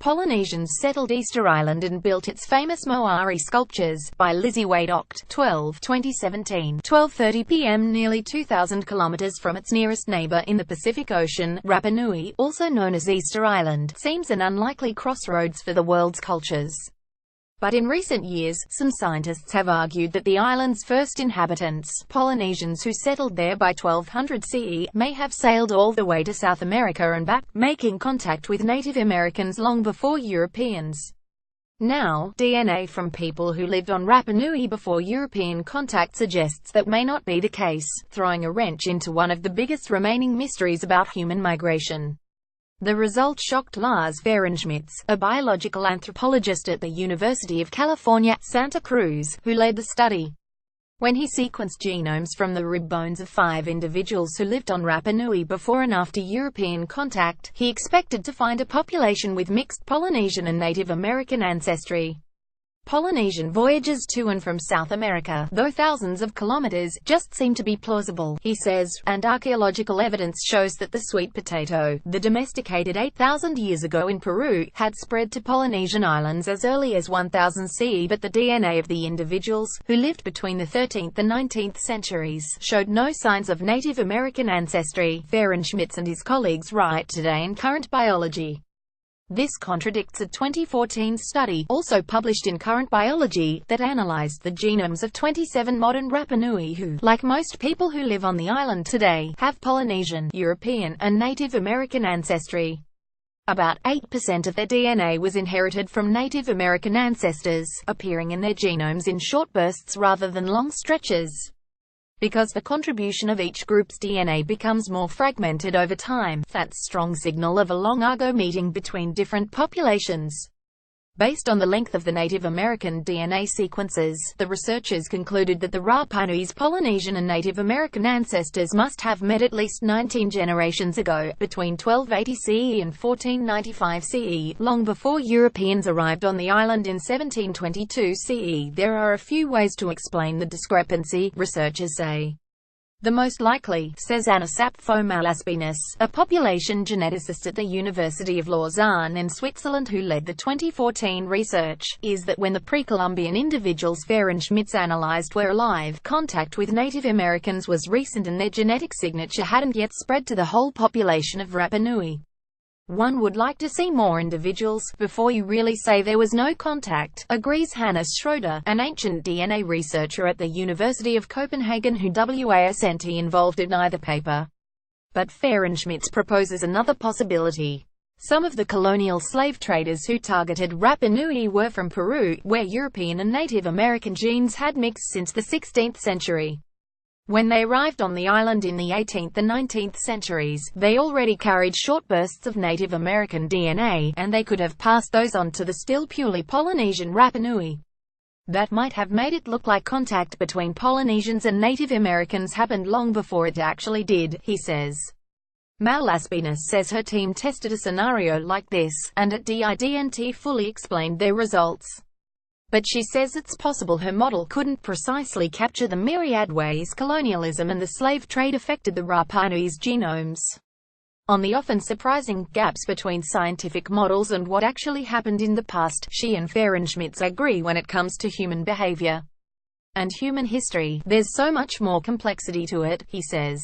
Polynesians settled Easter Island and built its famous Moai sculptures, by Lizzie Wade Oct. 12, 2017, 12:30 p.m. nearly 2,000 kilometers from its nearest neighbor in the Pacific Ocean. Rapa Nui, also known as Easter Island, seems an unlikely crossroads for the world's cultures. But in recent years, some scientists have argued that the island's first inhabitants, Polynesians who settled there by 1200 CE, may have sailed all the way to South America and back, making contact with Native Americans long before Europeans. Now, DNA from people who lived on Rapa Nui before European contact suggests that may not be the case, throwing a wrench into one of the biggest remaining mysteries about human migration. The result shocked Lars Fehrenschmitz, a biological anthropologist at the University of California, Santa Cruz, who led the study. When he sequenced genomes from the rib bones of 5 individuals who lived on Rapa Nui before and after European contact, he expected to find a population with mixed Polynesian and Native American ancestry. Polynesian voyages to and from South America, though thousands of kilometers, just seem to be plausible, he says, and archaeological evidence shows that the sweet potato, the domesticated 8,000 years ago in Peru, had spread to Polynesian islands as early as 1000 CE, but the DNA of the individuals, who lived between the 13th and 19th centuries, showed no signs of Native American ancestry, Fehrenschmitz and his colleagues write today in Current Biology. This contradicts a 2014 study, also published in Current Biology, that analyzed the genomes of 27 modern Rapa Nui who, like most people who live on the island today, have Polynesian, European, and Native American ancestry. About 8% of their DNA was inherited from Native American ancestors, appearing in their genomes in short bursts rather than long stretches. Because the contribution of each group's DNA becomes more fragmented over time, that's strong signal of a long ago meeting between different populations. Based on the length of the Native American DNA sequences, the researchers concluded that the Rapa Nui's Polynesian and Native American ancestors must have met at least 19 generations ago, between 1280 CE and 1495 CE, long before Europeans arrived on the island in 1722 CE. There are a few ways to explain the discrepancy, researchers say. The most likely, says Anna Sapfo-Malaspinus, a population geneticist at the University of Lausanne in Switzerland who led the 2014 research, is that when the pre-Columbian individuals Fehrenschmitz analyzed were alive, contact with Native Americans was recent and their genetic signature hadn't yet spread to the whole population of Rapa Nui. One would like to see more individuals, before you really say there was no contact, agrees Hannes Schroeder, an ancient DNA researcher at the University of Copenhagen who wasn't involved in either paper. But Fehrenschmitz proposes another possibility. Some of the colonial slave traders who targeted Rapa Nui were from Peru, where European and Native American genes had mixed since the 16th century. When they arrived on the island in the 18th and 19th centuries, they already carried short bursts of Native American DNA, and they could have passed those on to the still purely Polynesian Rapa Nui. That might have made it look like contact between Polynesians and Native Americans happened long before it actually did, he says. Malaspinus says her team tested a scenario like this, and at DIDNT fully explained their results. But she says it's possible her model couldn't precisely capture the myriad ways colonialism and the slave trade affected the Rapa Nui's genomes. On the often surprising gaps between scientific models and what actually happened in the past, she and Fehrenschmitz agree when it comes to human behavior and human history. There's so much more complexity to it, he says.